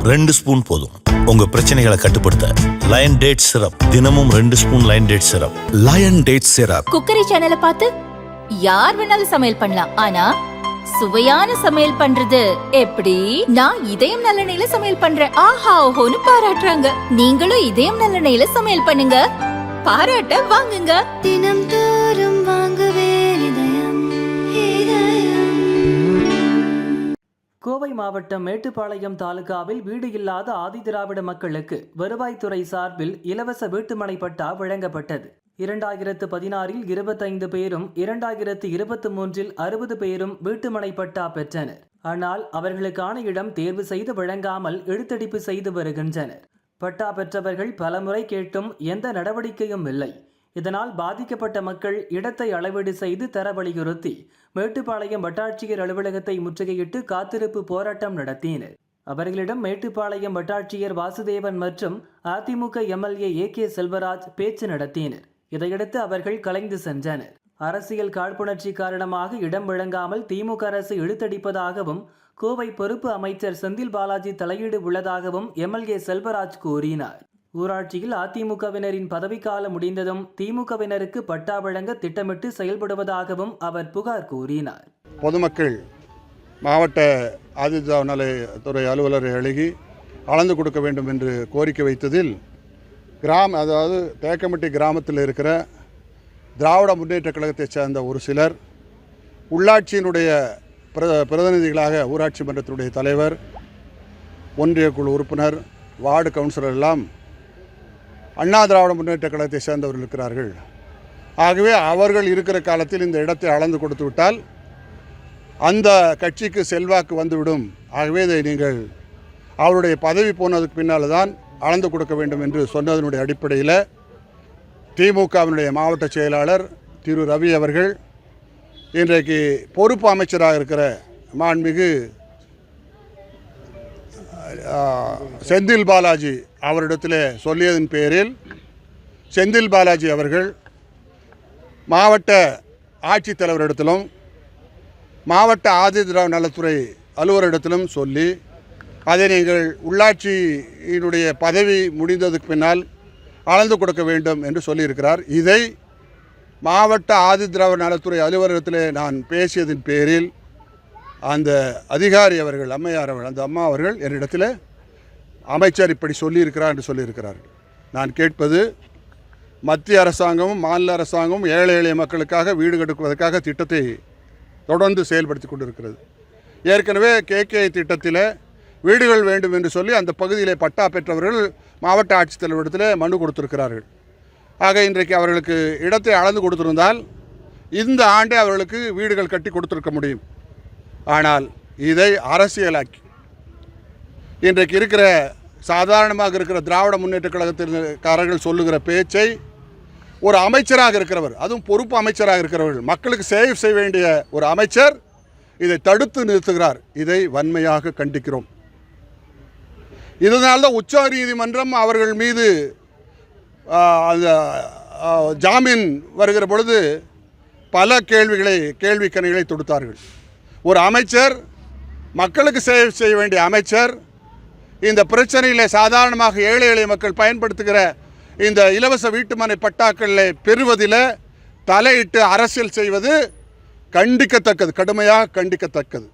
2 spoon போதும் உங்க பிரச்சனைகளை கட்டுப்படுத்த. லயன் டேட் சிரப், தினமும் 2 spoon lion date syrup. Lion date syrup. Cookery சேனலை பார்த்து யார் வேணாலும் சமையல் பண்ணலாம். ஆனா சுவையான சமையல் பண்றது எப்படி? நான் இதயம் நல்லெண்ணெயில சமையல் பண்றேன். ஆஹா ஓஹோன்னு பாராட்டுறாங்க. நீங்களும் இதயம் நல்லெண்ணெயில சமையல் பண்ணுங்க, பாராட்ட வாங்குங்க. தினம் தோறும் வாங்குவே இதயம். கோவை மாவட்டம் மேட்டுப்பாளையம் தாலுகாவில் வீடு இல்லாத ஆதிதிராவிட மக்களுக்கு வருவாய்த்துறை சார்பில் இலவச வீட்டுமனை பட்டா வழங்கப்பட்டது. 2016 25 பேரும் 2023 60 பேரும் வீட்டுமனை பட்டா பெற்றனர். ஆனால் அவர்களுக்கான இடம் தேர்வு செய்து வழங்காமல் இழுத்தடிப்பு செய்து வருகின்றனர். பட்டா பெற்றவர்கள் பலமுறை கேட்டும் எந்த நடவடிக்கையும் இல்லை. இதனால் பாதிக்கப்பட்ட மக்கள் இடத்தை அளவீடு செய்து தர வலியுறுத்தி மேட்டுப்பாளையம் வட்டாட்சியர் அலுவலகத்தை முற்றுகையிட்டு காத்திருப்பு போராட்டம் நடத்தினர். அவர்களிடம் மேட்டுப்பாளையம் வட்டாட்சியர் வாசுதேவன் மற்றும் அதிமுக எம்எல்ஏ AK செல்வராஜ் பேச்சு நடத்தினர். இதையடுத்து அவர்கள் கலைந்து சென்றனர். அரசியல் காழ்ப்புணர்ச்சி காரணமாக இடம் வழங்காமல் திமுக அரசு இழுத்தடிப்பதாகவும் கோவை பொறுப்பு அமைச்சர் செந்தில் பாலாஜி தலையீடு உள்ளதாகவும் எம்எல்ஏ செல்வராஜ் கூறினார். ஊராட்சியில் அதிமுகவினரின் பதவிக்காலம் முடிந்ததும் திமுகவினருக்கு பட்டா வழங்க திட்டமிட்டு செயல்படுவதாகவும் அவர் புகார் கூறினார். பொதுமக்கள் மாவட்ட ஆதிதிராவிட நலத்துறை அலுவலரை அணுகி அளந்து கொடுக்க வேண்டும் என்று கோரிக்கை வைத்ததில் அதாவது தேக்கம்பட்டி கிராமத்தில் இருக்கிற திராவிட முன்னேற்ற கழகத்தைச் சேர்ந்த ஒரு சிலர், உள்ளாட்சியினுடைய பிரதிநிதிகளாக ஊராட்சி மன்றத்தினுடைய தலைவர், ஒன்றிய குழு உறுப்பினர், வார்டு கவுன்சிலர் எல்லாம் அண்ணா திராவிட முன்னேற்ற கழகத்தை சேர்ந்தவர்கள் இருக்கிறார்கள். ஆகவே அவர்கள் இருக்கிற காலத்தில் இந்த இடத்தை அளந்து கொடுத்து விட்டால் அந்த கட்சிக்கு செல்வாக்கு வந்துவிடும். ஆகவே இதை நீங்கள் அவருடைய பதவி போனதுக்கு பின்னால் தான் அளந்து கொடுக்க வேண்டும் என்று சொன்னதனுடைய அடிப்படையில் திமுகவினுடைய மாவட்ட செயலாளர் திரு ரவி அவர்கள் இன்றைக்கு பொறுப்பு அமைச்சராக இருக்கிற மாண்புமிகு செந்தில் பாலாஜி அவரிடத்தில் சொல்லியதன் பேரில் செந்தில் பாலாஜி அவர்கள் மாவட்ட ஆட்சித்தலைவரிடத்திலும் மாவட்ட ஆதிதிராவிட நலத்துறை அலுவலரிடத்திலும் சொல்லி அதை நீங்கள் உள்ளாட்சியினுடைய பதவி முடிந்ததுக்கு பின்னால் அளந்து கொடுக்க வேண்டும் என்று சொல்லியிருக்கிறார். இதை மாவட்ட ஆதிதிராவிட நலத்துறை அலுவலகத்தில் நான் பேசியதன் பேரில் அந்த அதிகாரி அவர்கள், அம்மையார் அவர்கள், அந்த அம்மா அவர்கள் என்னிடத்தில் அமைச்சர் இப்படி சொல்லியிருக்கிறார் என்று சொல்லியிருக்கிறார்கள். நான் கேட்பது, மத்திய அரசாங்கமும் மாநில அரசாங்கமும் ஏழை எளிய மக்களுக்காக வீடு கட்டுவதற்காக திட்டத்தை தொடர்ந்து செயல்படுத்தி கொண்டிருக்கிறது. ஏற்கனவே KK திட்டத்தில் வீடுகள் வேண்டும் என்று சொல்லி அந்த பகுதியிலே பட்டா பெற்றவர்கள் மாவட்ட ஆட்சித்தலைவரிடத்தில் மனு கொடுத்திருக்கிறார்கள். ஆக இன்றைக்கு அவர்களுக்கு இடத்தை அளந்து கொடுத்திருந்தால் இந்த ஆண்டே அவர்களுக்கு வீடுகள் கட்டி கொடுத்திருக்க முடியும். ஆனால் இதை அரசியலாக்கி இன்றைக்கு இருக்கிற சாதாரணமாக இருக்கிற திராவிட முன்னேற்ற கழகத்தினர்கள் சொல்லுகிற பேச்சை ஒரு அமைச்சராக இருக்கிறவர், அதுவும் பொறுப்பு அமைச்சராக இருக்கிறவர்கள், மக்களுக்கு சேவை செய்ய வேண்டிய ஒரு அமைச்சர் இதை தடுத்து நிறுத்துகிறார். இதை வன்மையாக கண்டிக்கிறோம். இதனால்தான் உச்ச நீதிமன்றம் அவர்கள் மீது அந்த ஜாமீன் வருகிற பொழுது பல கேள்வி கணைகளை தொடுத்தார்கள். ஒரு அமைச்சர், மக்களுக்கு சேவை செய்ய வேண்டிய அமைச்சர், இந்த பிரச்சனையில் சாதாரணமாக ஏழை எளிய மக்கள் பயன்படுத்துகிற இந்த இலவச வீட்டுமனை பட்டாக்களை பெறுவதில் தலையிட்டு அரசியல் செய்வது கண்டிக்கத்தக்கது, கடுமையாக கண்டிக்கத்தக்கது.